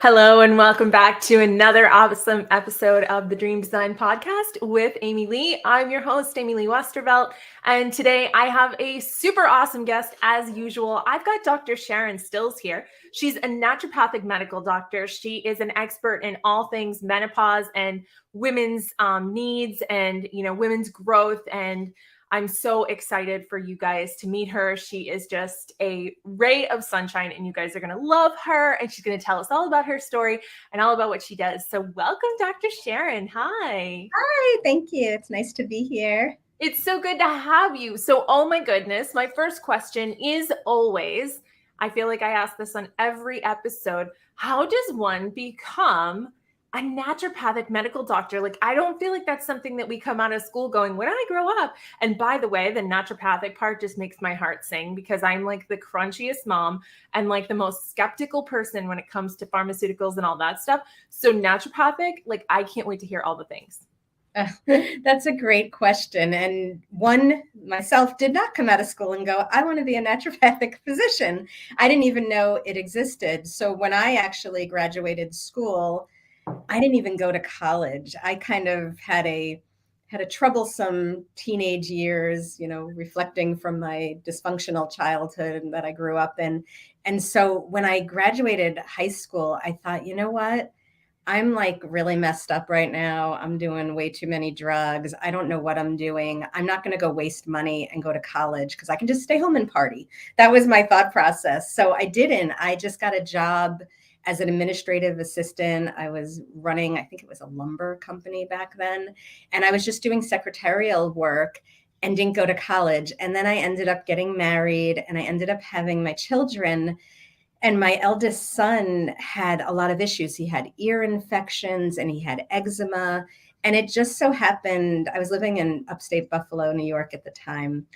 Hello and welcome back to another awesome episode of the Dream Design Podcast with Amy Lee. I'm your host, Amy Lee Westervelt, and today I have a super awesome guest as usual. I've got Dr. Sharon Stills here. She's a naturopathic medical doctor. She is an expert in all things menopause and women's needs and, women's growth, and I'm so excited for you guys to meet her. She is just a ray of sunshine, and you guys are going to love her. And she's going to tell us all about her story and all about what she does. So, welcome, Dr. Sharon. Hi. Hi, thank you. It's nice to be here. It's so good to have you. So, oh my goodness, my first question is always, I feel like I ask this on every episode, how does one become a naturopathic medical doctor? Like, I don't feel like that's something that we come out of school going, when I grow up. And by the way, the naturopathic part just makes my heart sing because I'm like the crunchiest mom and like the most skeptical person when it comes to pharmaceuticals and all that stuff. So naturopathic, like, I can't wait to hear all the things. That's a great question. And one, myself, did not come out of school and go, I want to be a naturopathic physician. I didn't even know it existed. So when I actually graduated school, I didn't even go to college. I kind of had a troublesome teenage years, reflecting from my dysfunctional childhood that I grew up in. And so when I graduated high school, I thought, you know what? I'm like really messed up right now. I'm doing way too many drugs. I don't know what I'm doing. I'm not going to go waste money and go to college because I can just stay home and party. That was my thought process. So I didn't. I just got a job as an administrative assistant. I was running, I think it was a lumber company back then. And I was just doing secretarial work and didn't go to college. And then I ended up getting married and I ended up having my children. And my eldest son had a lot of issues. He had ear infections and he had eczema. And it just so happened, I was living in upstate Buffalo, New York at the time.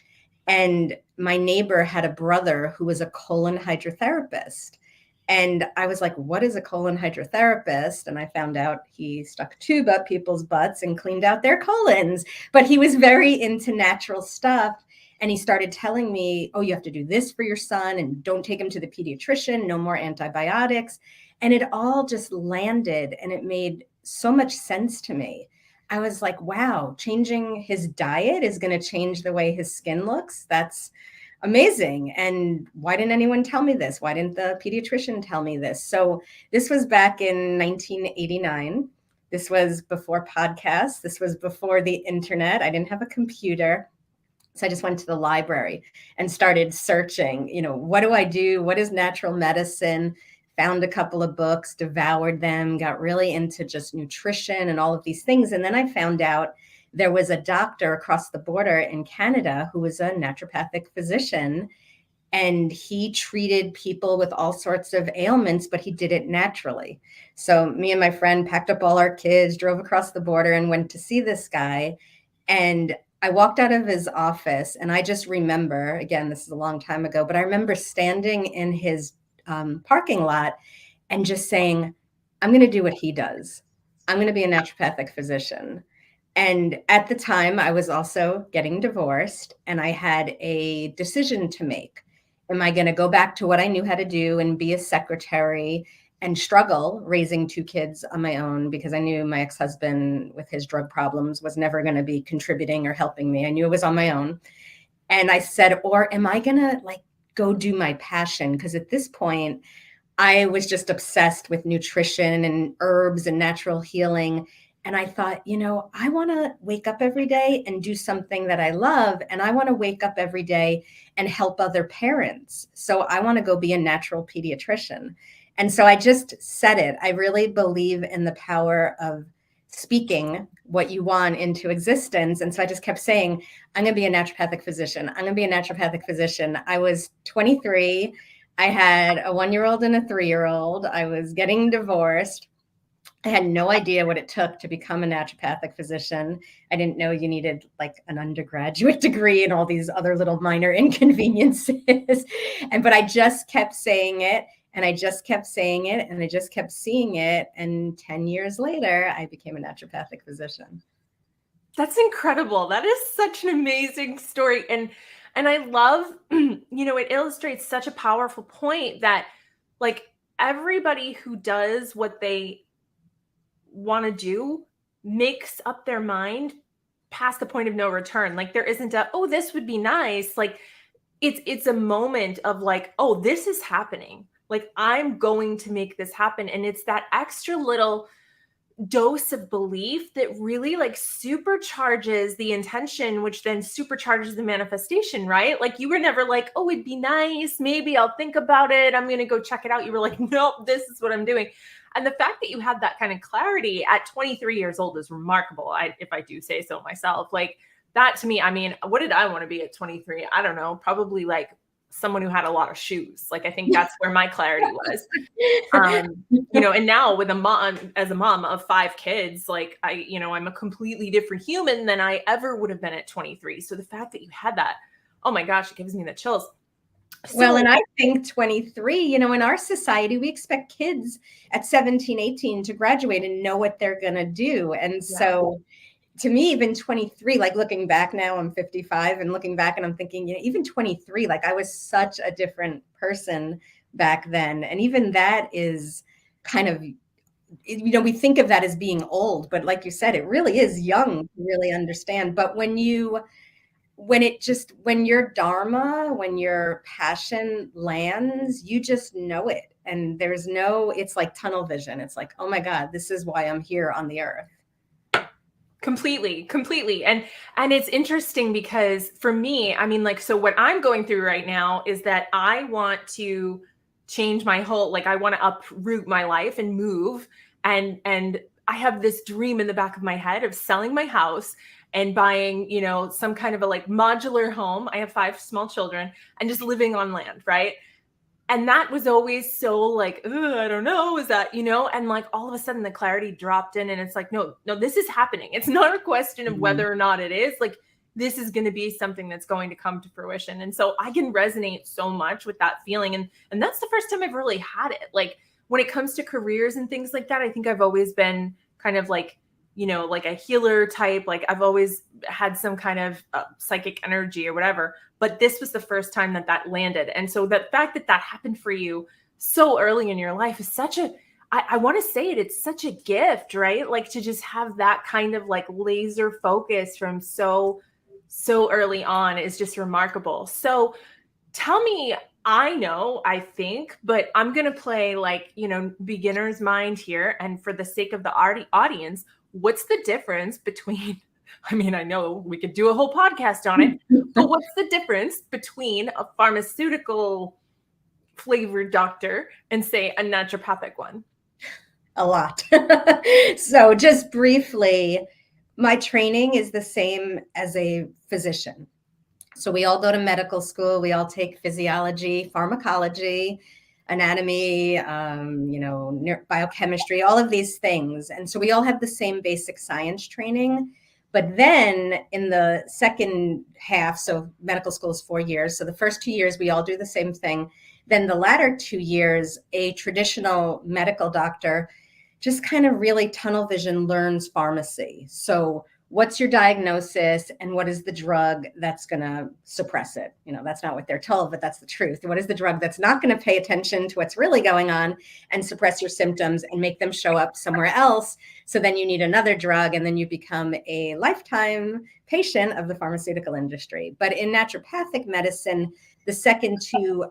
And my neighbor had a brother who was a colon hydrotherapist. And I was like, what is a colon hydrotherapist? And I found out he stuck a tube up people's butts and cleaned out their colons. But he was very into natural stuff. And he started telling me, oh, you have to do this for your son and don't take him to the pediatrician, no more antibiotics. And it all just landed and it made so much sense to me. I was like, wow, changing his diet is going to change the way his skin looks. That's amazing. And why didn't anyone tell me this? Why didn't the pediatrician tell me this? So this was back in 1989. This was before podcasts. This was before the internet. I didn't have a computer. So I just went to the library and started searching, what do I do? What is natural medicine? Found a couple of books, devoured them, got really into just nutrition and all of these things. And then I found out there was a doctor across the border in Canada who was a naturopathic physician, and he treated people with all sorts of ailments, but he did it naturally. So me and my friend packed up all our kids, drove across the border and went to see this guy. And I walked out of his office and I just remember, again, this is a long time ago, but I remember standing in his parking lot and just saying, I'm going to do what he does. I'm going to be a naturopathic physician. And at the time, I was also getting divorced and I had a decision to make. Am I going to go back to what I knew how to do and be a secretary and struggle raising two kids on my own, because I knew my ex-husband with his drug problems was never going to be contributing or helping me. I knew it was on my own. And I said, or am I going to go do my passion? Because at this point, I was just obsessed with nutrition and herbs and natural healing. And I thought, I want to wake up every day and do something that I love. And I want to wake up every day and help other parents. So I want to go be a natural pediatrician. And so I just said it. I really believe in the power of speaking what you want into existence. And so I just kept saying, I'm going to be a naturopathic physician. I'm going to be a naturopathic physician. I was 23. I had a 1-year-old and a 3-year-old. I was getting divorced. I had no idea what it took to become a naturopathic physician. I didn't know you needed an undergraduate degree and all these other little minor inconveniences. But I just kept saying it. And I just kept saying it and I just kept seeing it. And 10 years later, I became a naturopathic physician. That's incredible. That is such an amazing story. And I love, it illustrates such a powerful point that everybody who does what they want to do makes up their mind past the point of no return. Like there isn't a, oh, this would be nice. Like it's a moment of like, oh, this is happening. Like I'm going to make this happen. And it's that extra little dose of belief that really like supercharges the intention, which then supercharges the manifestation, right? Like you were never like, oh, it'd be nice, maybe I'll think about it, I'm going to go check it out. You were like, nope, this is what I'm doing. And the fact that you had that kind of clarity at 23 years old is remarkable. If I do say so myself, like that to me, I mean, what did I want to be at 23? I don't know, probably like someone who had a lot of shoes. Like I think that's where my clarity was. And now with as a mom of 5 kids, like I'm a completely different human than I ever would have been at 23. So the fact that you had that, oh my gosh, it gives me the chills. Well, and I think 23, in our society, we expect kids at 17, 18 to graduate and know what they're going to do. And so to me, even 23, like looking back now, I'm 55 and looking back and I'm thinking, even 23, like I was such a different person back then. And even that is kind of, we think of that as being old, but like you said, it really is young to really understand. But when your dharma, when your passion lands, you just know it. And it's like tunnel vision. It's like, oh my God, this is why I'm here on the earth. Completely. And it's interesting because for me, I mean, like, so what I'm going through right now is that I want to change my whole, like, I want to uproot my life and move. And I have this dream in the back of my head of selling my house and buying, some kind of a like modular home. I have 5 small children and just living on land. Right. And that was always so like, I don't know, is that, and like all of a sudden the clarity dropped in and it's like, no, this is happening. It's not a question of whether or not it is. Like, this is going to be something that's going to come to fruition. And so I can resonate so much with that feeling. And that's the first time I've really had it. Like when it comes to careers and things like that, I think I've always been kind of like, like a healer type. Like I've always had some kind of psychic energy or whatever. But this was the first time that landed. And so the fact that happened for you so early in your life is such I want to say it's such a gift, right? Like to just have that kind of like laser focus from so early on is just remarkable. So tell me, I think, but I'm going to play like, beginner's mind here. And for the sake of the audience, what's the difference between, I mean, I know we could do a whole podcast on it, but what's the difference between a pharmaceutical flavored doctor and say a naturopathic one? A lot. So just briefly, my training is the same as a physician. So we all go to medical school. We all take physiology, pharmacology, anatomy, biochemistry, all of these things. And so we all have the same basic science training. But then in the second half, so medical school is 4 years. So the first 2 years, we all do the same thing. Then the latter 2 years, a traditional medical doctor just kind of really tunnel vision learns pharmacy. So what's your diagnosis and what is the drug that's going to suppress it? That's not what they're told, but that's the truth. What is the drug that's not going to pay attention to what's really going on and suppress your symptoms and make them show up somewhere else? So then you need another drug and then you become a lifetime patient of the pharmaceutical industry. But in naturopathic medicine, the second 2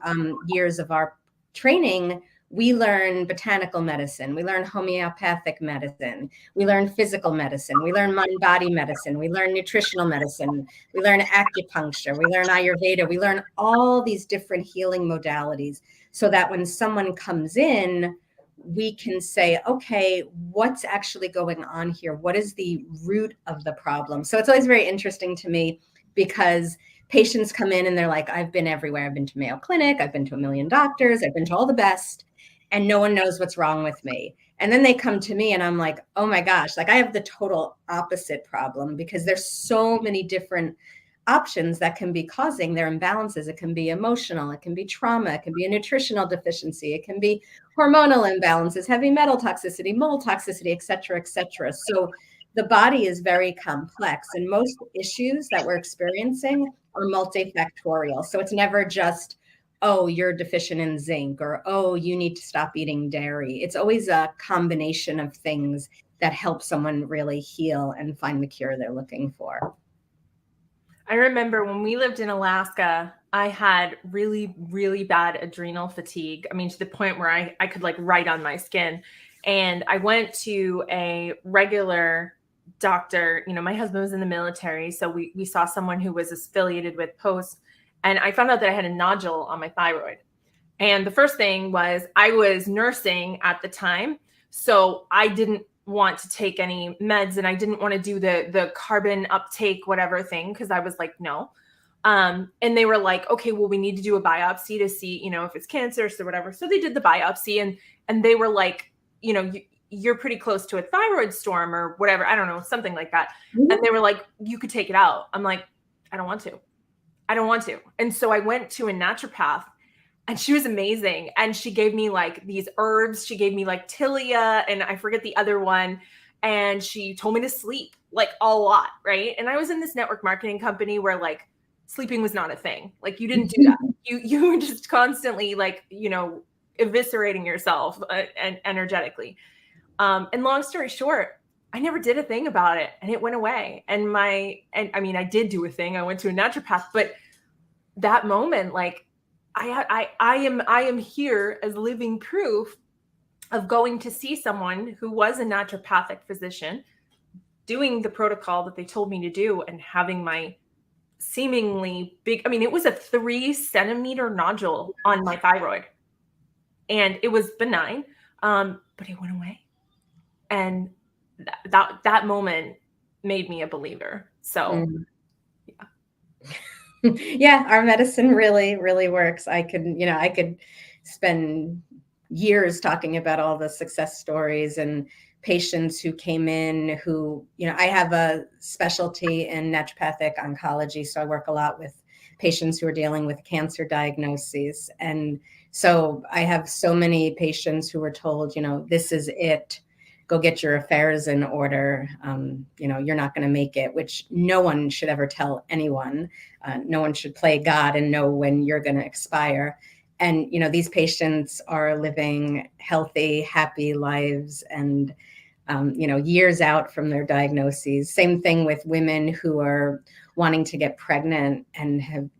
years of our training, we learn botanical medicine, we learn homeopathic medicine, we learn physical medicine, we learn mind-body medicine, we learn nutritional medicine, we learn acupuncture, we learn Ayurveda, we learn all these different healing modalities so that when someone comes in, we can say, okay, what's actually going on here? What is the root of the problem? So it's always very interesting to me because patients come in and they're like, I've been everywhere. I've been to Mayo Clinic. I've been to a million doctors. I've been to all the best. And no one knows what's wrong with me. And then they come to me and I'm like, oh my gosh, like I have the total opposite problem because there's so many different options that can be causing their imbalances. It can be emotional, it can be trauma, it can be a nutritional deficiency, it can be hormonal imbalances, heavy metal toxicity, mold toxicity, et cetera, et cetera. So the body is very complex and most issues that we're experiencing are multifactorial. So it's never just oh, you're deficient in zinc, or, oh, you need to stop eating dairy. It's always a combination of things that help someone really heal and find the cure they're looking for. I remember when we lived in Alaska, I had really, really bad adrenal fatigue. I mean, to the point where I could like write on my skin. And I went to a regular doctor. You know, my husband was in the military. So we saw someone who was affiliated with Post. And I found out that I had a nodule on my thyroid. And the first thing was I was nursing at the time. So I didn't want to take any meds, and I didn't want to do the carbon uptake, whatever thing, because I was like, no. And they were like, okay, well, we need to do a biopsy to see, you know, if it's cancerous or whatever. So they did the biopsy, and they were like, you know, you're pretty close to a thyroid storm or whatever. I don't know, something like that. Mm-hmm. And they were like, you could take it out. I'm like, I don't want to. I don't want to. And so I went to a naturopath, and she was amazing. And she gave me like these herbs. She gave me like tilia, and I forget the other one. And she told me to sleep like a lot, right? And I was in this network marketing company where like sleeping was not a thing. Like you didn't do that. You were just constantly like, you know, eviscerating yourself and energetically. And long story short, I never did a thing about it, and it went away. And I mean, I did do a thing. I went to a naturopath, but that moment, like, I am here as living proof of going to see someone who was a naturopathic physician, doing the protocol that they told me to do, and having my seemingly big, I mean, it was a 3-centimeter nodule on my thyroid, and it was benign, but it went away. And that moment made me a believer. So yeah. Yeah, our medicine really, really works. I could spend years talking about all the success stories and patients who came in who, I have a specialty in naturopathic oncology. So I work a lot with patients who are dealing with cancer diagnoses. And so I have so many patients who were told, this is it. Go get your affairs in order. You're not going to make it, which no one should ever tell anyone. No one should play God and know when you're going to expire. And, these patients are living healthy, happy lives and, years out from their diagnoses. Same thing with women who are wanting to get pregnant and have,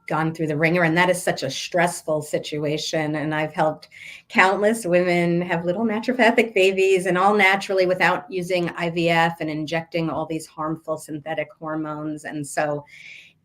gone through the ringer. And that is such a stressful situation. And I've helped countless women have little naturopathic babies, and all naturally without using IVF and injecting all these harmful synthetic hormones. And so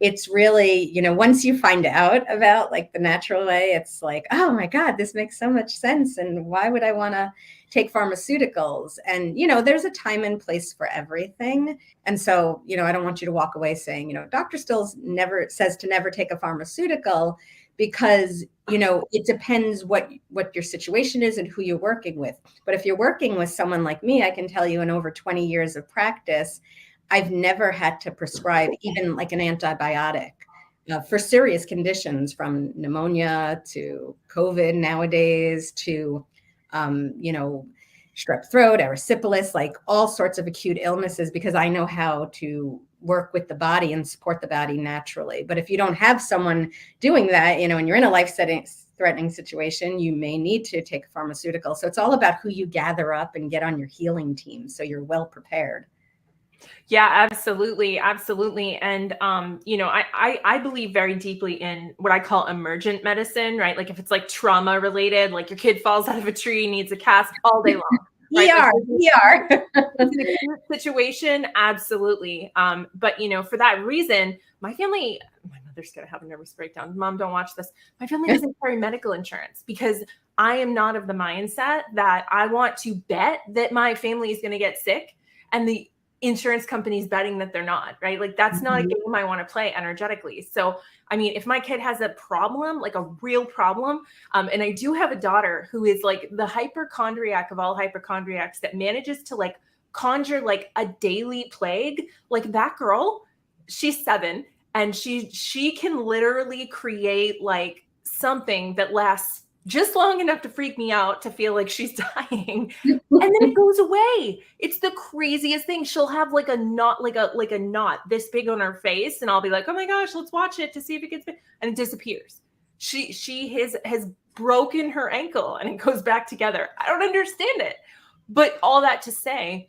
it's really, once you find out about like the natural way, it's like, oh my God, this makes so much sense. And why would I want to take pharmaceuticals? And, there's a time and place for everything. And so, I don't want you to walk away saying, Dr. Stills never says to never take a pharmaceutical, because, it depends what your situation is and who you're working with. But if you're working with someone like me, I can tell you in over 20 years of practice, I've never had to prescribe even like an antibiotic for serious conditions, from pneumonia to COVID nowadays to, strep throat, erysipelas, like all sorts of acute illnesses, because I know how to work with the body and support the body naturally. But if you don't have someone doing that, and you're in a life-threatening situation, you may need to take a pharmaceutical. So it's all about who you gather up and get on your healing team, so you're well prepared. Yeah, absolutely. Absolutely. And, I believe very deeply in what I call emergent medicine, right? Like if it's like trauma related, like your kid falls out of a tree, needs a cast all day long. Right? ER. It's an acute situation. Absolutely. But, for that reason, my mother's going to have a nervous breakdown. Mom, don't watch this. My family doesn't carry medical insurance, because I am not of the mindset that I want to bet that my family is going to get sick and the insurance companies betting that they're not, right? Like that's not a game I want to play energetically. So, I mean, if my kid has a problem, like a real problem, and I do have a daughter who is like the hypochondriac of all hypochondriacs that manages to like conjure like a daily plague, like that girl, she's 7 and she can literally create like something that lasts just long enough to freak me out to feel like she's dying. And then it goes away. It's the craziest thing. She'll have like a knot, like a knot this big on her face. And I'll be like, oh my gosh, let's watch it to see if it gets big. And it disappears. has broken her ankle and it goes back together. I don't understand it. But all that to say,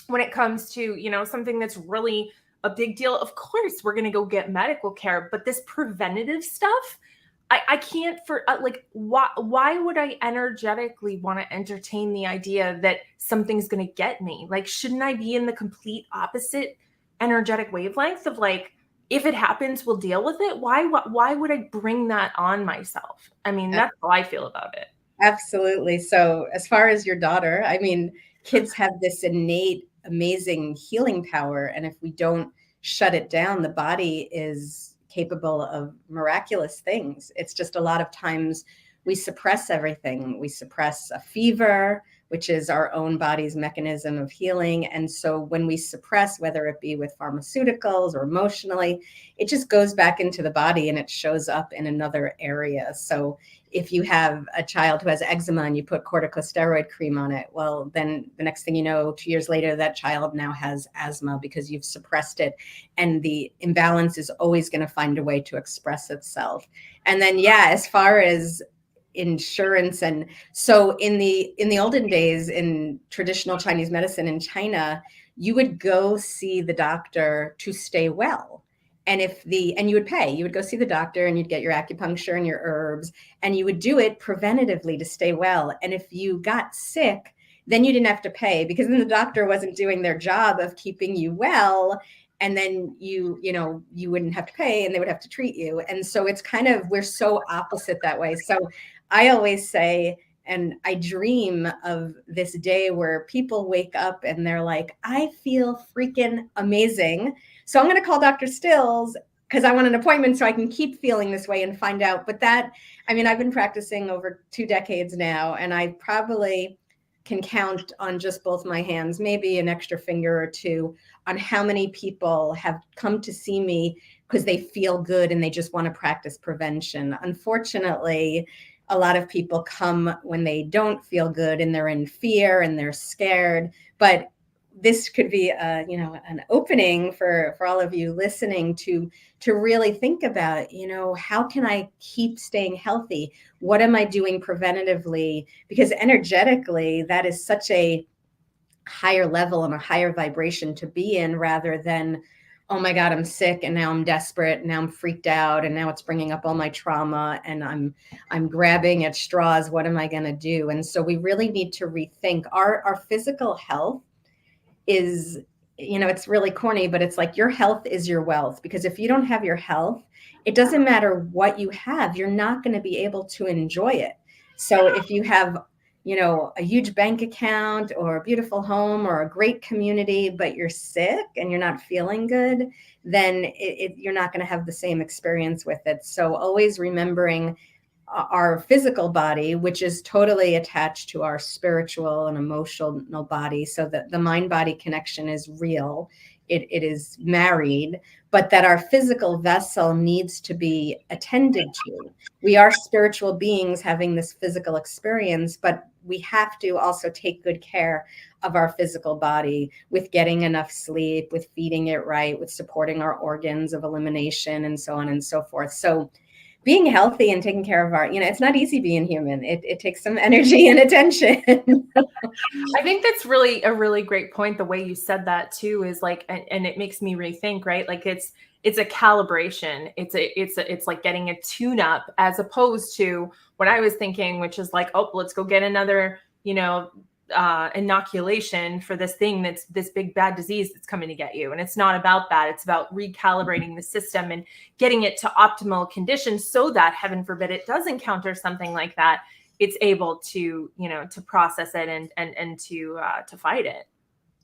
when it comes to, something that's really a big deal, of course we're going to go get medical care, but this preventative stuff, I can't why would I energetically want to entertain the idea that something's going to get me? Like, shouldn't I be in the complete opposite energetic wavelength of like, if it happens, we'll deal with it? Why would I bring that on myself? I mean, that's how I feel about it. Absolutely. So as far as your daughter, I mean, kids have this innate, amazing healing power. And if we don't shut it down, the body is capable of miraculous things. It's just a lot of times we suppress everything. We suppress a fever, which is our own body's mechanism of healing. And so when we suppress, whether it be with pharmaceuticals or emotionally, it just goes back into the body and it shows up in another area. So if you have a child who has eczema and you put corticosteroid cream on it, well, then the next thing you know, 2 years later, that child now has asthma because you've suppressed it. And the imbalance is always going to find a way to express itself. And then, yeah, as far as insurance, and so in the olden days in traditional Chinese medicine in China, you would go see the doctor to stay well. And you would pay, you would go see the doctor and you'd get your acupuncture and your herbs, and you would do it preventatively to stay well. And if you got sick, then you didn't have to pay, because then the doctor wasn't doing their job of keeping you well. And then you wouldn't have to pay and they would have to treat you. And so it's kind of, we're so opposite that way. So I always say, and I dream of this day where people wake up and they're like, I feel freaking amazing. So I'm going to call Dr. Stills because I want an appointment so I can keep feeling this way and find out. But I've been practicing over 2 decades now, and I probably can count on just both my hands, maybe an extra finger or two, on how many people have come to see me because they feel good and they just want to practice prevention. Unfortunately, a lot of people come when they don't feel good and they're in fear and they're scared. But this could be an opening for all of you listening to really think about, how can I keep staying healthy? What am I doing preventatively? Because energetically, that is such a higher level and a higher vibration to be in, rather than, oh my God, I'm sick and now I'm desperate and now I'm freaked out and now it's bringing up all my trauma and I'm grabbing at straws. What am I going to do? And so we really need to rethink our physical health. Is, it's really corny, but it's like your health is your wealth, because if you don't have your health, it doesn't matter what you have, you're not going to be able to enjoy it. So if you have, a huge bank account or a beautiful home or a great community, but you're sick and you're not feeling good, then you're not going to have the same experience with it. So always remembering our physical body, which is totally attached to our spiritual and emotional body, so that the mind-body connection is real. It is married, but that our physical vessel needs to be attended to. We are spiritual beings having this physical experience, but we have to also take good care of our physical body with getting enough sleep, with feeding it right, with supporting our organs of elimination, and so on and so forth. So being healthy and taking care of it's not easy being human. It takes some energy and attention. I think that's really a really great point. The way you said that too is like, and it makes me rethink, right? Like it's a calibration. It's like getting a tune up, as opposed to what I was thinking, which is like, oh, let's go get another, inoculation for this thing that's this big bad disease that's coming to get you. And it's not about that. It's about recalibrating the system and getting it to optimal conditions so that, heaven forbid, it does encounter something like that, it's able to, to process it and to fight it.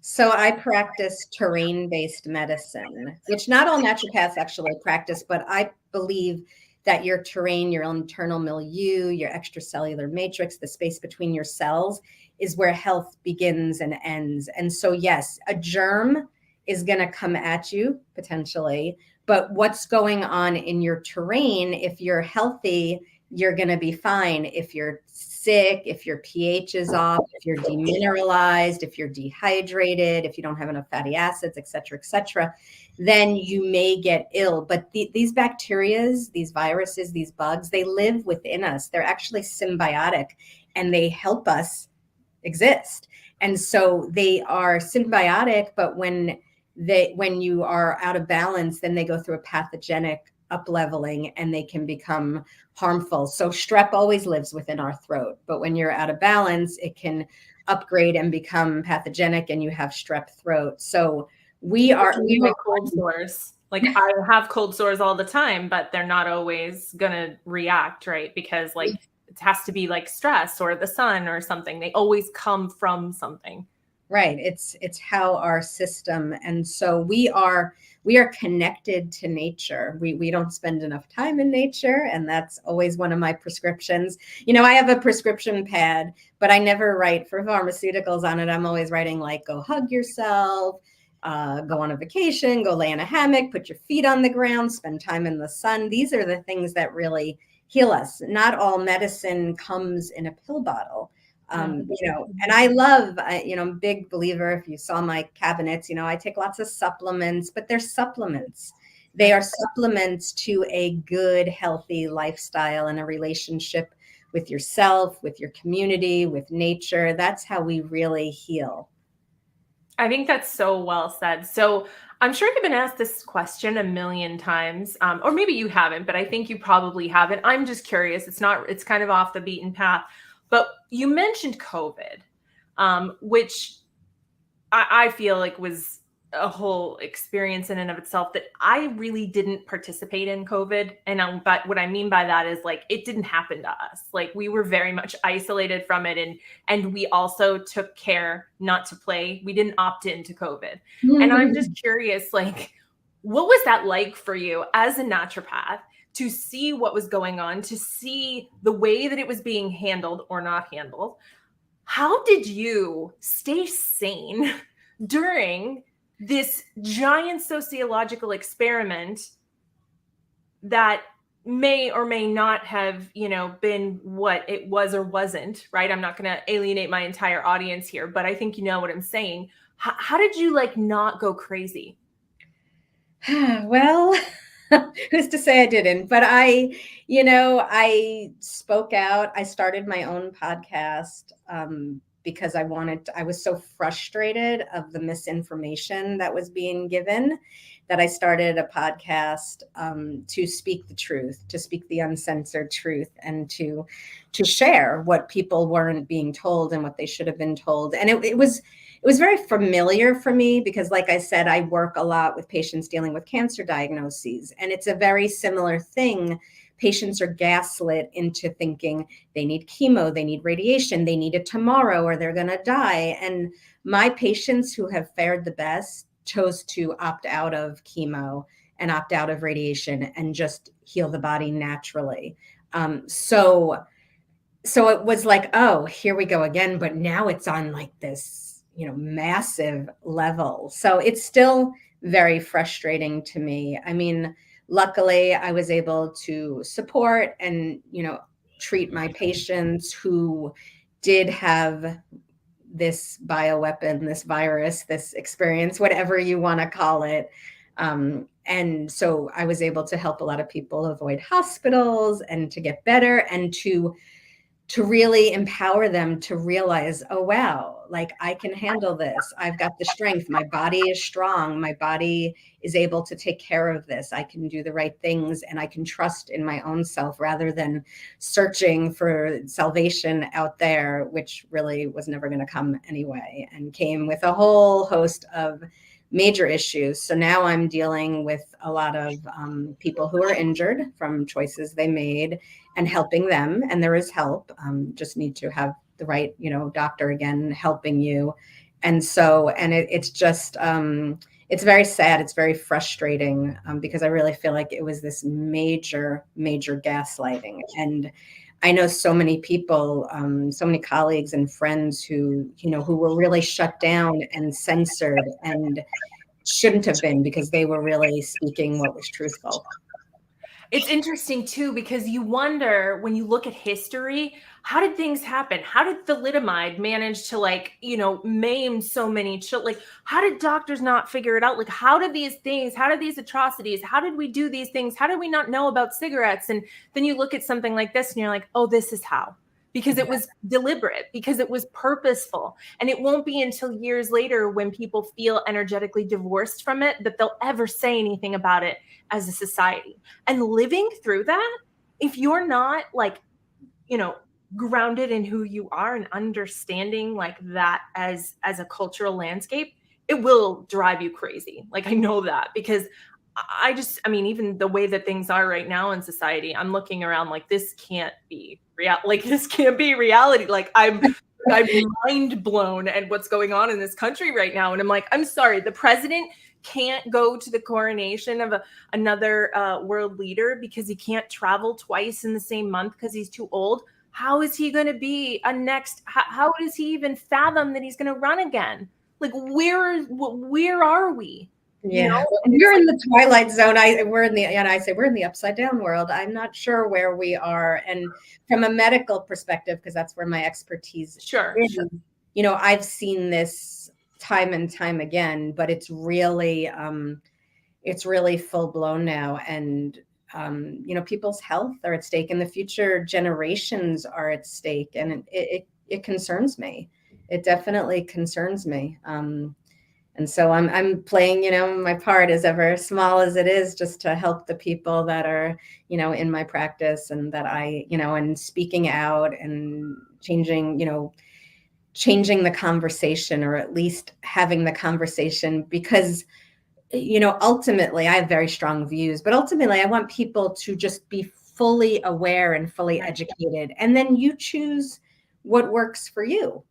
So I practice terrain-based medicine, which not all naturopaths actually practice, but I believe that your terrain, your internal milieu, your extracellular matrix, the space between your cells, is where health begins and ends. And so, yes, a germ is going to come at you potentially, but what's going on in your terrain, if you're healthy you're going to be fine. If you're sick, if your pH is off, if you're demineralized, if you're dehydrated, if you don't have enough fatty acids, et cetera, then you may get ill. But these bacterias, these viruses, these bugs, they live within us. They're actually symbiotic and they help us exist. And so they are symbiotic, but when you are out of balance, then they go through a pathogenic upleveling and they can become harmful. So strep always lives within our throat, but when you're out of balance, it can upgrade and become pathogenic and you have strep throat. So we are cold sores. Like I have cold sores all the time, but they're not always gonna react, right? Because like it has to be like stress or the sun or something. They always come from something. Right. It's how our system. And so we are connected to nature. We don't spend enough time in nature. And that's always one of my prescriptions. You know, I have a prescription pad, but I never write for pharmaceuticals on it. I'm always writing like, go hug yourself, go on a vacation, go lay in a hammock, put your feet on the ground, spend time in the sun. These are the things that really heal us. Not all medicine comes in a pill bottle. And I love, I'm a big believer. If you saw my cabinets, I take lots of supplements, but they're supplements. They are supplements to a good, healthy lifestyle and a relationship with yourself, with your community, with nature. That's how we really heal. I think that's so well said. So I'm sure you've been asked this question a million times, or maybe you haven't, but I think you probably haven't. I'm just curious. It's kind of off the beaten path. But you mentioned COVID, which I feel like was a whole experience in and of itself that I really didn't participate in COVID. But what I mean by that is like, it didn't happen to us. Like we were very much isolated from it. And we also took care not to play. We didn't opt into COVID. Mm-hmm. And I'm just curious, like, what was that like for you as a naturopath? To see what was going on, to see the way that it was being handled or not handled. How did you stay sane during this giant sociological experiment that may or may not have, been what it was or wasn't, right? I'm not going to alienate my entire audience here, but I think you know what I'm saying. How did you not go crazy? Well, who's to say I didn't? But I spoke out. I started my own podcast because I was so frustrated of the misinformation that was being given that I started a podcast to speak the truth, to speak the uncensored truth, and to share what people weren't being told and what they should have been told. And it was very familiar for me because, like I said, I work a lot with patients dealing with cancer diagnoses, and it's a very similar thing. Patients are gaslit into thinking they need chemo, they need radiation, they need it tomorrow or they're going to die. And my patients who have fared the best chose to opt out of chemo and opt out of radiation and just heal the body naturally. So it was like, oh, here we go again. But now it's on like this, massive level. So it's still very frustrating to me. I mean, luckily I was able to support and, treat my patients who did have this bioweapon, this virus, this experience, whatever you want to call it. And so I was able to help a lot of people avoid hospitals and to get better and to really empower them to realize, oh, wow, like I can handle this. I've got the strength. My body is strong. My body is able to take care of this. I can do the right things and I can trust in my own self rather than searching for salvation out there, which really was never going to come anyway and came with a whole host of major issues. So now I'm dealing with a lot of people who are injured from choices they made and helping them. And there is help. Just need to have the right, doctor again helping you. And so, and it's just, it's very sad. It's very frustrating because I really feel like it was this major, major gaslighting. And I know so many people, so many colleagues and friends who were really shut down and censored and shouldn't have been because they were really speaking what was truthful. It's interesting too, because you wonder when you look at history, how did things happen? How did thalidomide manage to maim so many children? Like, how did doctors not figure it out? Like, how did these things, how did these atrocities, how did we do these things? How did we not know about cigarettes? And then you look at something like this and you're like, oh, this is how. Because it was deliberate, because it was purposeful. And it won't be until years later when people feel energetically divorced from it that they'll ever say anything about it as a society. And living through that, if you're not grounded in who you are and understanding like that as a cultural landscape, it will drive you crazy. Like, I know that, because I mean, even the way that things are right now in society, I'm looking around like, this can't be real. Like, this can't be reality. Like, I'm mind blown at what's going on in this country right now. And I'm like, I'm sorry, the president can't go to the coronation of another world leader because he can't travel twice in the same month because he's too old. How is he going to be a next? How does he even fathom that he's going to run again? Like, where are we? Yeah, we're in the twilight zone. We're in the upside down world. I'm not sure where we are. And from a medical perspective, because that's where my expertise is, sure. I've seen this time and time again, but it's really full blown now. And, people's health are at stake, and the future generations are at stake. And it concerns me. It definitely concerns me. And so I'm playing, my part, as ever small as it is, just to help the people that are, in my practice, and that and speaking out and changing the conversation, or at least having the conversation, because, ultimately I have very strong views, but ultimately I want people to just be fully aware and fully educated, and then you choose what works for you.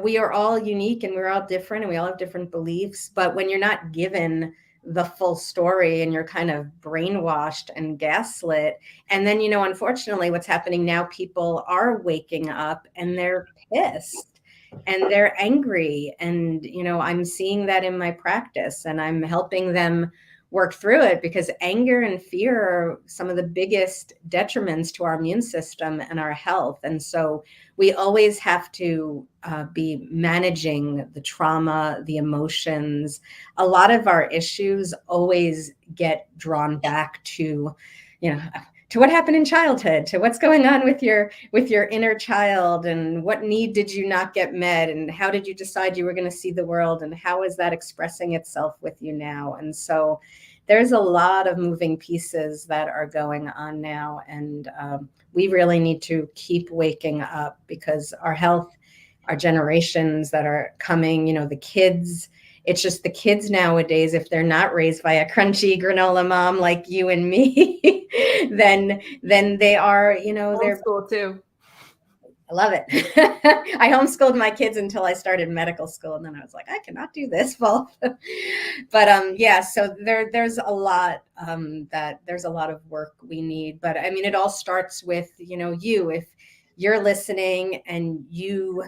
We are all unique, and we're all different, and we all have different beliefs. But when you're not given the full story, and you're kind of brainwashed and gaslit, and then, unfortunately what's happening now, people are waking up and they're pissed and they're angry. And, I'm seeing that in my practice, and I'm helping them work through it, because anger and fear are some of the biggest detriments to our immune system and our health. And so we always have to be managing the trauma, the emotions. A lot of our issues always get drawn back to, to what happened in childhood, to what's going on with your inner child, and what need did you not get met, and how did you decide you were going to see the world, and how is that expressing itself with you now? And so there's a lot of moving pieces that are going on now, and we really need to keep waking up, because our health, our generations that are coming, the kids, it's just the kids nowadays, if they're not raised by a crunchy granola mom like you and me, then they are, they're homeschool too. I love it. I homeschooled my kids until I started medical school, and then I was like, I cannot do this both. But yeah, so there's a lot there's a lot of work we need. But I mean, it all starts with, you. If you're listening and you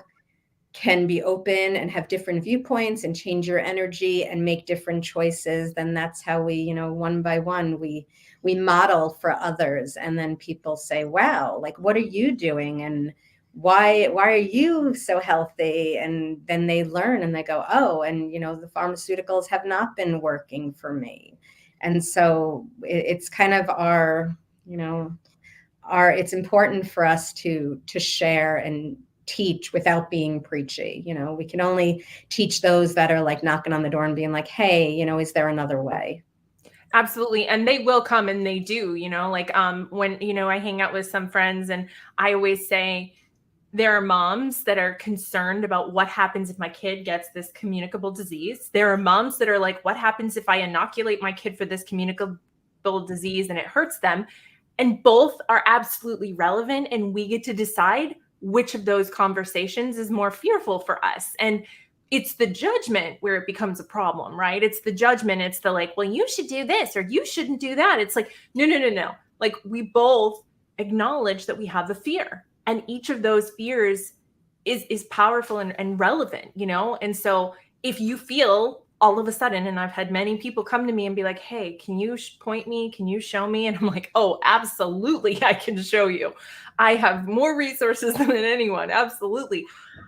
can be open and have different viewpoints and change your energy and make different choices, then that's how we, one by one, we model for others. And then people say, wow, like, what are you doing? And why are you so healthy? And then they learn and they go, oh, and, the pharmaceuticals have not been working for me. And so it's kind of it's important for us to share and teach without being preachy. We can only teach those that are like knocking on the door and being like, hey, is there another way? Absolutely. And they will come, and they do, when, I hang out with some friends, and I always say, there are moms that are concerned about what happens if my kid gets this communicable disease. There are moms that are like, what happens if I inoculate my kid for this communicable disease and it hurts them? And both are absolutely relevant. And we get to decide which of those conversations is more fearful for us. And it's the judgment where it becomes a problem, right? It's the judgment. It's the like, well, you should do this or you shouldn't do that. It's like, no. Like, we both acknowledge that we have a fear, and each of those fears is powerful and relevant, And so if you feel all of a sudden, and I've had many people come to me and be like, hey, can you point me? Can you show me? And I'm like, oh, absolutely, I can show you. I have more resources than anyone. Absolutely.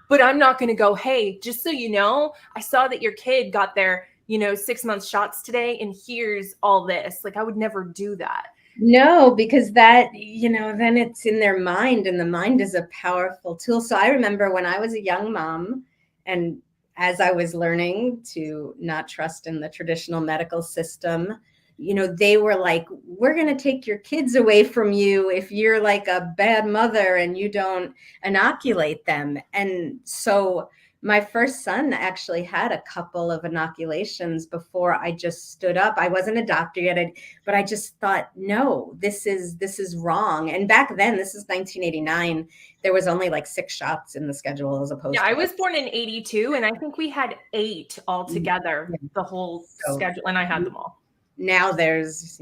But I'm not going to go, hey, just so you know, I saw that your kid got their, 6-month shots today, and here's all this. Like, I would never do that. No, because that, then it's in their mind, and the mind is a powerful tool. So I remember when I was a young mom, and as I was learning to not trust in the traditional medical system, they were like, we're going to take your kids away from you if you're like a bad mother and you don't inoculate them. And so my first son actually had a couple of inoculations before I just stood up. I wasn't a doctor yet, but I just thought, no, this is wrong. And back then, this is 1989, there was only like 6 shots in the schedule as opposed to. I was born in 82, and I think we had 8 altogether, the whole schedule, and I had them all. Now there's,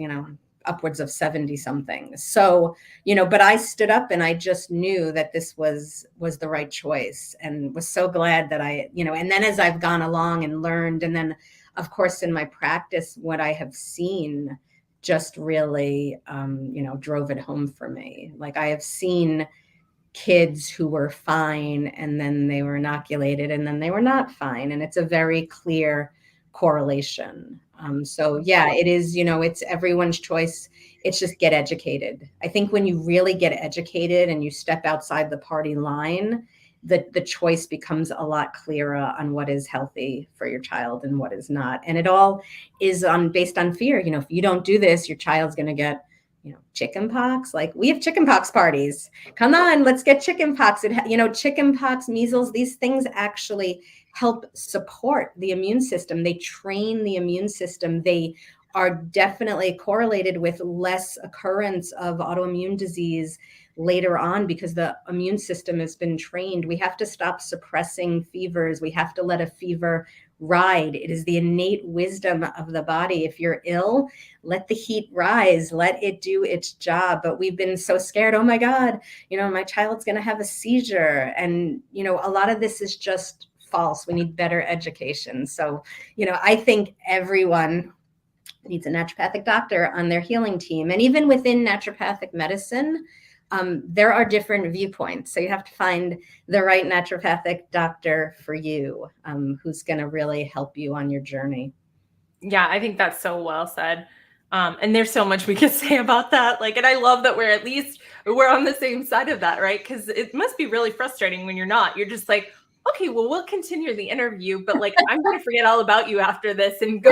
upwards of 70 something. So, but I stood up and I just knew that this was the right choice, and was so glad that and then as I've gone along and learned, and then of course in my practice, what I have seen just really, drove it home for me. Like, I have seen kids who were fine, and then they were inoculated, and then they were not fine. And it's a very clear correlation. So yeah, it is, it's everyone's choice. It's just get educated. I think when you really get educated and you step outside the party line, the choice becomes a lot clearer on what is healthy for your child and what is not. And it all is based on fear. If you don't do this, your child's going to get, chicken pox. Like, we have chicken pox parties. Come on, let's get chicken pox. Chicken pox, measles, these things actually help support the immune system. They train the immune system. They are definitely correlated with less occurrence of autoimmune disease later on, because the immune system has been trained. We have to stop suppressing fevers. We have to let a fever ride. It is the innate wisdom of the body. If you're ill, let the heat rise, let it do its job. But we've been so scared. Oh my God, my child's going to have a seizure. And, a lot of this is just false. We need better education. So, I think everyone needs a naturopathic doctor on their healing team. And even within naturopathic medicine, there are different viewpoints. So you have to find the right naturopathic doctor for you, who's going to really help you on your journey. Yeah, I think that's so well said. And there's so much we could say about that. Like, and I love that we're on the same side of that, right? Because it must be really frustrating when you're not. You're just like, okay, well, we'll continue the interview, but like, I'm going to forget all about you after this and go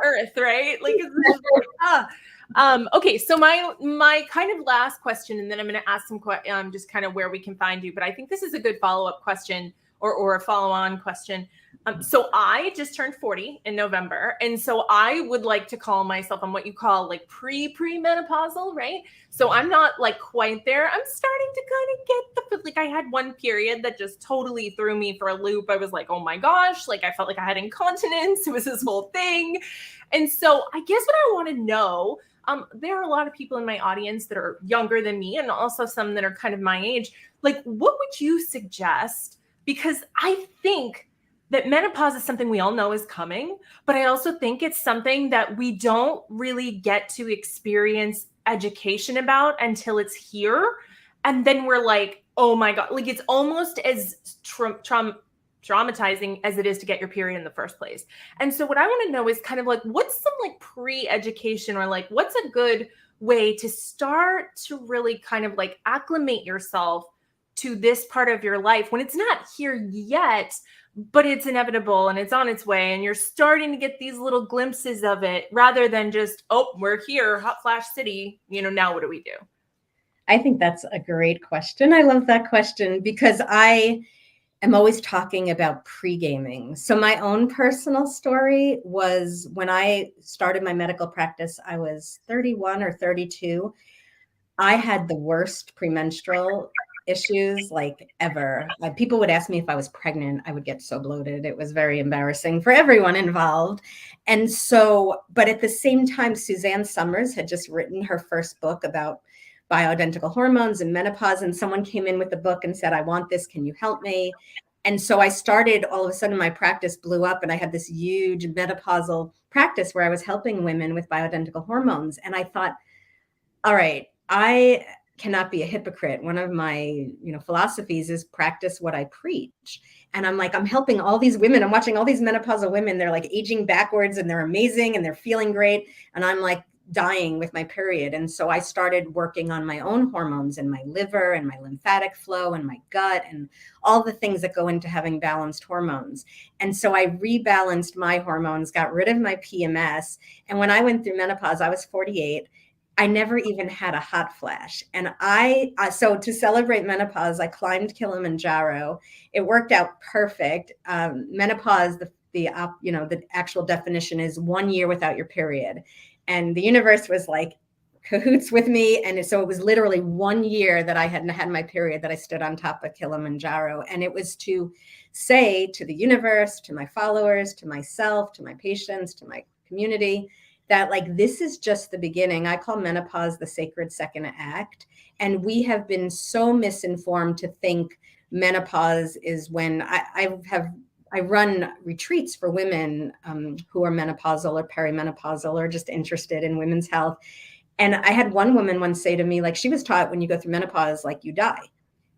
Earth, right? Like, it's just like, okay, so my kind of last question, and then I'm going to ask some just kind of where we can find you. But I think this is a good follow-up question or a follow-on question. So I just turned 40 in November. And so I would like to call myself on what you call like premenopausal, right? So I'm not like quite there. I'm starting to kind of get like, I had one period that just totally threw me for a loop. I was like, oh my gosh, like I felt like I had incontinence. It was this whole thing. And so I guess what I want to know, there are a lot of people in my audience that are younger than me, and also some that are kind of my age. Like, what would you suggest? Because I think that menopause is something we all know is coming, but I also think it's something that we don't really get to experience education about until it's here. And then we're like, oh my God, like it's almost as traumatizing as it is to get your period in the first place. And so what I want to know is kind of like, what's some like pre-education, or like, what's a good way to start to really kind of like acclimate yourself to this part of your life when it's not here yet, but it's inevitable and it's on its way, and you're starting to get these little glimpses of it, rather than just, oh, we're here, hot flash city, now what do we do? I think that's a great question. I love that question, because I am always talking about pre-gaming. So my own personal story was, when I started my medical practice, I was 31 or 32. I had the worst premenstrual issues like ever. People would ask me if I was pregnant. I would get so bloated. It was very embarrassing for everyone involved. And so, but at the same time, Suzanne Summers had just written her first book about bioidentical hormones and menopause. And someone came in with the book and said, I want this. Can you help me? And so I started, all of a sudden my practice blew up and I had this huge menopausal practice where I was helping women with bioidentical hormones. And I thought, all right, I cannot be a hypocrite. One of my, philosophies is practice what I preach. And I'm like, I'm helping all these women. I'm watching all these menopausal women. They're like aging backwards and they're amazing and they're feeling great. And I'm like dying with my period. And so I started working on my own hormones and my liver and my lymphatic flow and my gut and all the things that go into having balanced hormones. And so I rebalanced my hormones, got rid of my PMS. And when I went through menopause, I was 48. I never even had a hot flash. And so to celebrate menopause, I climbed Kilimanjaro. It worked out perfect. Menopause, the actual definition is 1 year without your period. And the universe was like cahoots with me. And so it was literally 1 year that I hadn't had my period that I stood on top of Kilimanjaro. And it was to say to the universe, to my followers, to myself, to my patients, to my community, that like, this is just the beginning. I call menopause the sacred second act. And we have been so misinformed to think menopause is when I run retreats for women who are menopausal or perimenopausal or just interested in women's health. And I had one woman once say to me, like, she was taught when you go through menopause, like you die.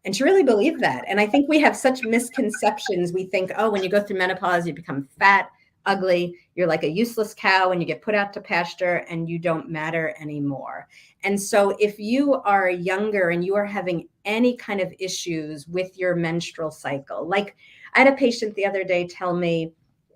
And she really believed that. And I think we have such misconceptions. We think, oh, when you go through menopause, you become fat, ugly, you're like a useless cow and you get put out to pasture and you don't matter anymore. And so if you are younger and you are having any kind of issues with your menstrual cycle, like I had a patient the other day tell me,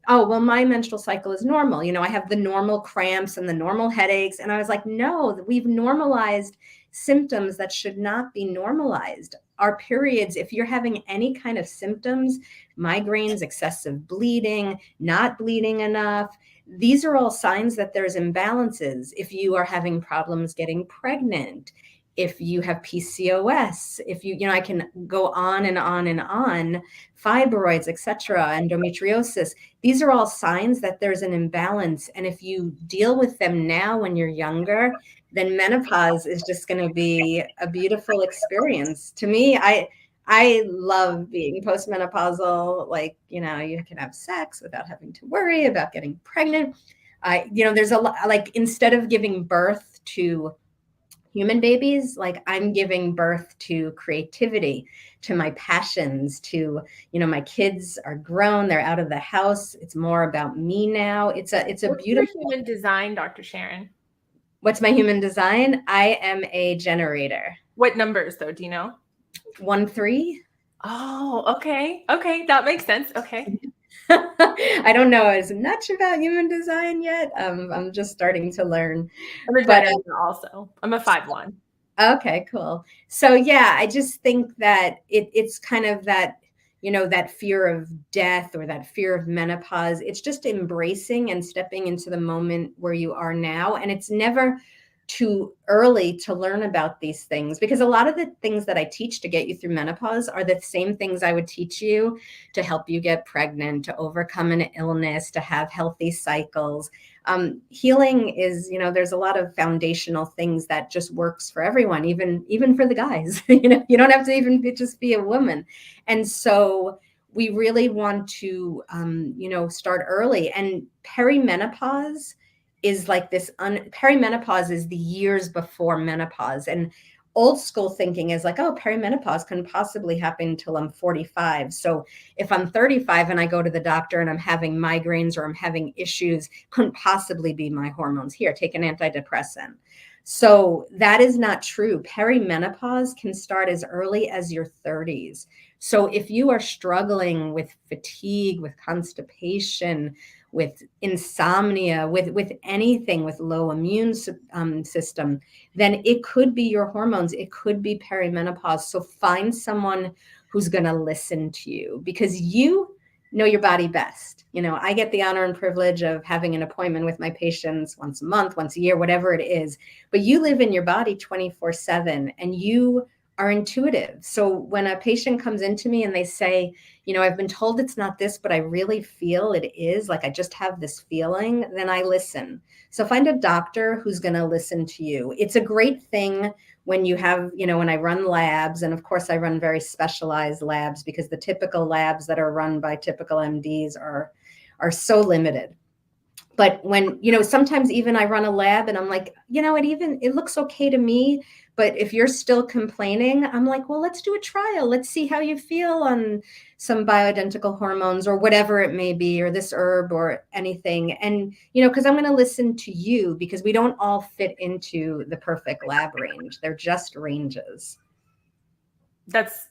oh, well, my menstrual cycle is normal. I have the normal cramps and the normal headaches. And I was like, no, we've normalized symptoms that should not be normalized. Our periods, if you're having any kind of symptoms, migraines, excessive bleeding, not bleeding enough, these are all signs that there's imbalances. If you are having problems getting pregnant, if you have PCOS, if I can go on and on and on, fibroids, etc., endometriosis, these are all signs that there's an imbalance. And if you deal with them now when you're younger, then menopause is just going to be a beautiful experience. To me, I love being postmenopausal. Like, you can have sex without having to worry about getting pregnant. There's a lot, like, instead of giving birth to human babies, like I'm giving birth to creativity, to my passions, to, my kids are grown, they're out of the house. It's more about me now. It's a What's beautiful your human design, Dr. Sharon? What's my human design? I am a generator. What numbers though? Do you know? 1-3. Oh, okay. Okay. That makes sense. Okay. I don't know as much about human design yet. I'm just starting to learn. I'm a generator also. I'm a 5-1. Okay, cool. So yeah, I just think that it's kind of that, that fear of death or that fear of menopause. It's just embracing and stepping into the moment where you are now. And it's never too early to learn about these things, because a lot of the things that I teach to get you through menopause are the same things I would teach you to help you get pregnant, to overcome an illness, to have healthy cycles. Healing is, there's a lot of foundational things that just works for everyone, even for the guys. You don't have to even just be a woman. And so we really want to, start early. And perimenopause is like this, perimenopause is the years before menopause. And old school thinking is like, oh, perimenopause couldn't possibly happen till I'm 45. So if I'm 35 and I go to the doctor and I'm having migraines or I'm having issues, couldn't possibly be my hormones. Here, take an antidepressant. So that is not true. Perimenopause can start as early as your 30s. So if you are struggling with fatigue, with constipation, with insomnia, with anything, with low immune system, then it could be your hormones. It could be perimenopause. So find someone who's going to listen to you, because you know your body best. I get the honor and privilege of having an appointment with my patients once a month, once a year, whatever it is. But you live in your body 24/7 and you are intuitive. So when a patient comes into me and they say, I've been told it's not this, but I really feel it is, like I just have this feeling, then I listen. So find a doctor who's going to listen to you. It's a great thing when you have, when I run labs, and of course I run very specialized labs because the typical labs that are run by typical MDs are so limited. But when, sometimes even I run a lab and I'm like, it looks okay to me. But if you're still complaining, I'm like, well, let's do a trial. Let's see how you feel on some bioidentical hormones or whatever it may be, or this herb or anything. And, because I'm going to listen to you, because we don't all fit into the perfect lab range. They're just ranges. That's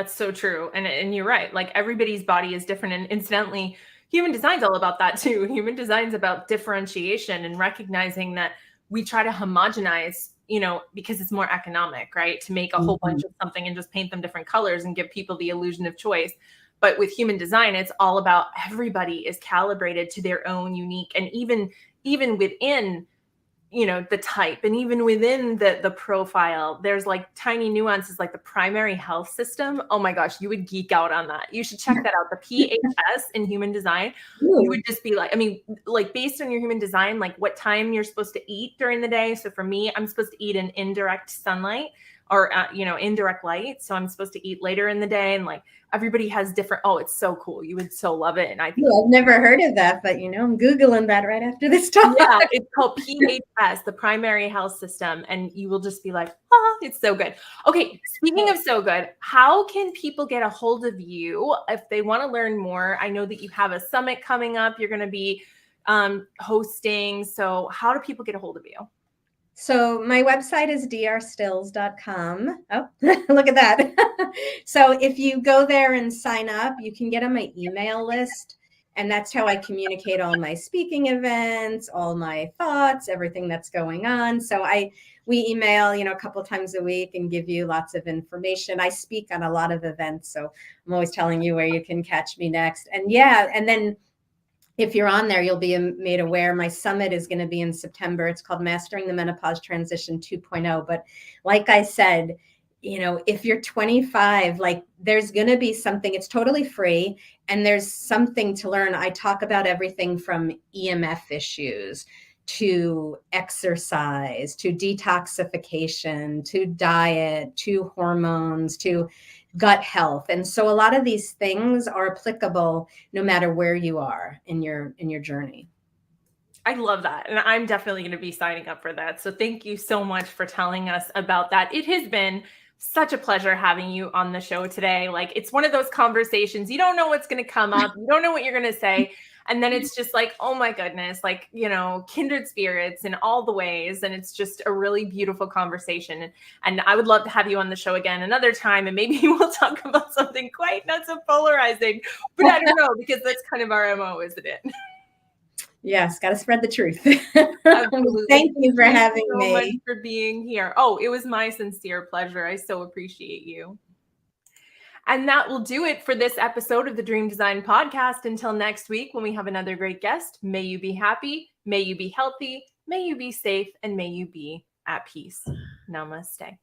so true. And you're right. Like everybody's body is different. And incidentally, human design's all about that too. Human design's about differentiation and recognizing that we try to homogenize, because it's more economic, right? To make a whole bunch of something and just paint them different colors and give people the illusion of choice. But with human design, it's all about everybody is calibrated to their own unique, and even within the type, and even within the profile, there's like tiny nuances, like the primary health system. Oh my gosh, you would geek out on that. You should check that out. The PHS in human design. Ooh. You would just be like, like based on your human design, like what time you're supposed to eat during the day. So for me, I'm supposed to eat in indirect sunlight or, indirect light. So I'm supposed to eat later in the day, and like everybody has different, it's so cool. You would so love it. And I think I've never heard of that, but I'm Googling that right after this talk. Yeah, it's called PHS, the primary health system. And you will just be like, it's so good. Okay, speaking of so good, how can people get a hold of you if they want to learn more? I know that you have a summit coming up. You're going to be hosting. So how do people get a hold of you? So my website is drstills.com. Oh, look at that. So if you go there and sign up, you can get on my email list. And that's how I communicate all my speaking events, all my thoughts, everything that's going on. So we email, a couple of times a week and give you lots of information. I speak on a lot of events, so I'm always telling you where you can catch me next. And and then if you're on there, you'll be made aware. My summit is going to be in September. It's called Mastering the Menopause Transition 2.0. But like I said, if you're 25, like there's going to be something, it's totally free. And there's something to learn. I talk about everything from EMF issues to exercise, to detoxification, to diet, to hormones, to gut health. And so a lot of these things are applicable no matter where you are in your journey. I love that. And I'm definitely going to be signing up for that. So thank you so much for telling us about that. It has been such a pleasure having you on the show today. Like, it's one of those conversations, you don't know what's going to come up. You don't know what you're going to say. And then it's just like, oh my goodness, like, kindred spirits in all the ways. And it's just a really beautiful conversation. And I would love to have you on the show again another time. And maybe we'll talk about something quite not so polarizing, but I don't know, because that's kind of our MO, isn't it? Yes, got to spread the truth. Absolutely. Thank you for having me. Thank you so much for being here. Oh, it was my sincere pleasure. I so appreciate you. And that will do it for this episode of the Dream Design Podcast. Until next week, when we have another great guest, may you be happy, may you be healthy, may you be safe, and may you be at peace. Namaste.